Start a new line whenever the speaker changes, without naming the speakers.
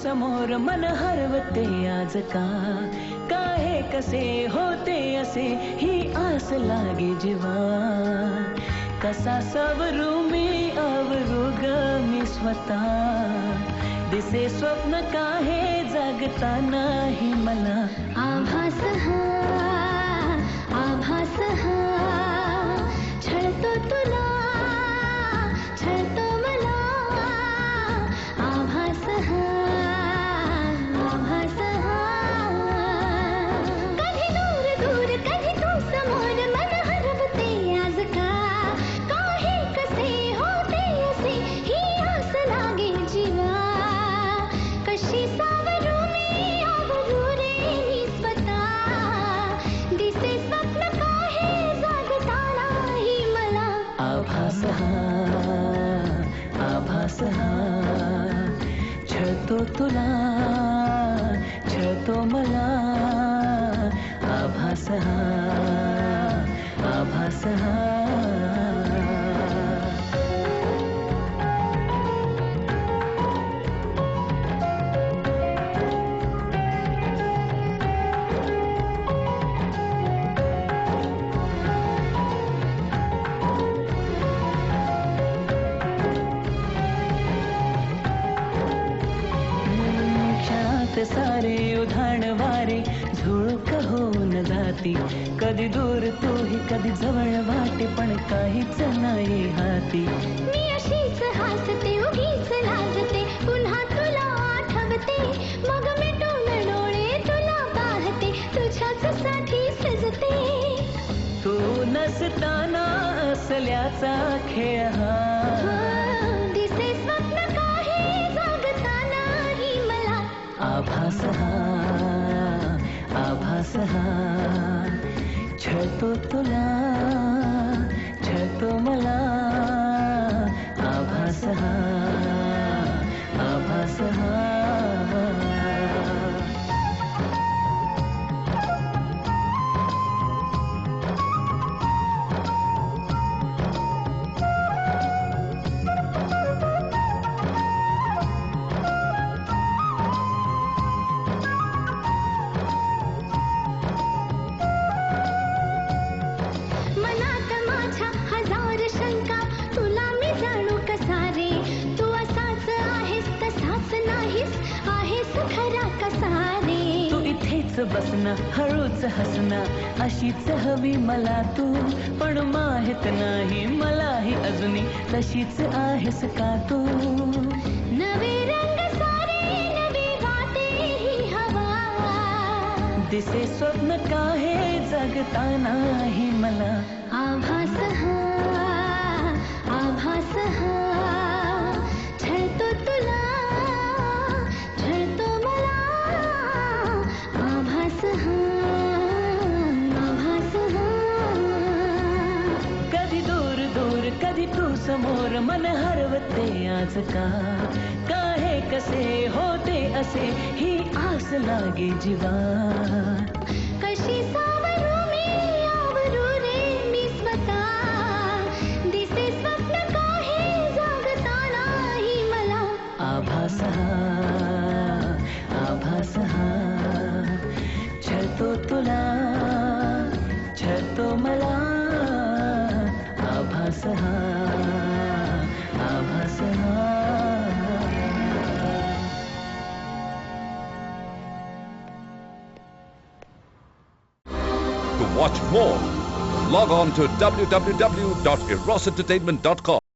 समोर मन हरवते आज का काहे कसे होते असे ही आस लागे जीवा कसा सवरू मी आवरू ग मी स्वतः दिसे स्वप्न काहे जागता नाही मला
आभास हा छळतो तुला छळतो मला आभास हा कधी दूर दूर कधी तू समोर मन हरवते आज का काहे कसे होते असे ही आस लागे जीवा कशी सावरू मी आवरू रे मी स्वतः दिसे स्वप्न काहे जागता नाही मला
आभास हा छळतो तुला छळतो मला आभास हा सारे उधाण वारे झुळक होऊन जाती कधी दूर तूही कधी जवळ वाटे पण काहीच नाही हाती
मी अशीच हसते उगीच लाजते पुन्हा तुला आठवते मग मिटून डोळे तुला पाहते तुझ्याच साठी सजते
तू नसताना असल्याचा खेळ हा
दिसे स्वप्न काहे जागता नाही मला
आभास हा छळतो तुला छळतो मला आभास हा बसना हळूच हसना अशीच हवी मला तू पण माहित नाही मलाही अजूनही तशीच आहेस का तू
नवे रंग सारे नवी वाटे ही हवा
दिसे स्वप्न काहे जगता नाही मला
आभास हा छळतो तुला छळतो मला आभास हा
कधी दूर दूर कधी तू समोर मन हरवते आज का काहे कसे होते असे ही आस लागे जीवा
कशी सावरू मी आवरू रे मी स्वतः दिसे स्वप्न काहे जागता नाही मला
आभास हा छळतो तुला छळतो मला आभास हा
To watch more, log on to www.erosentertainment.com.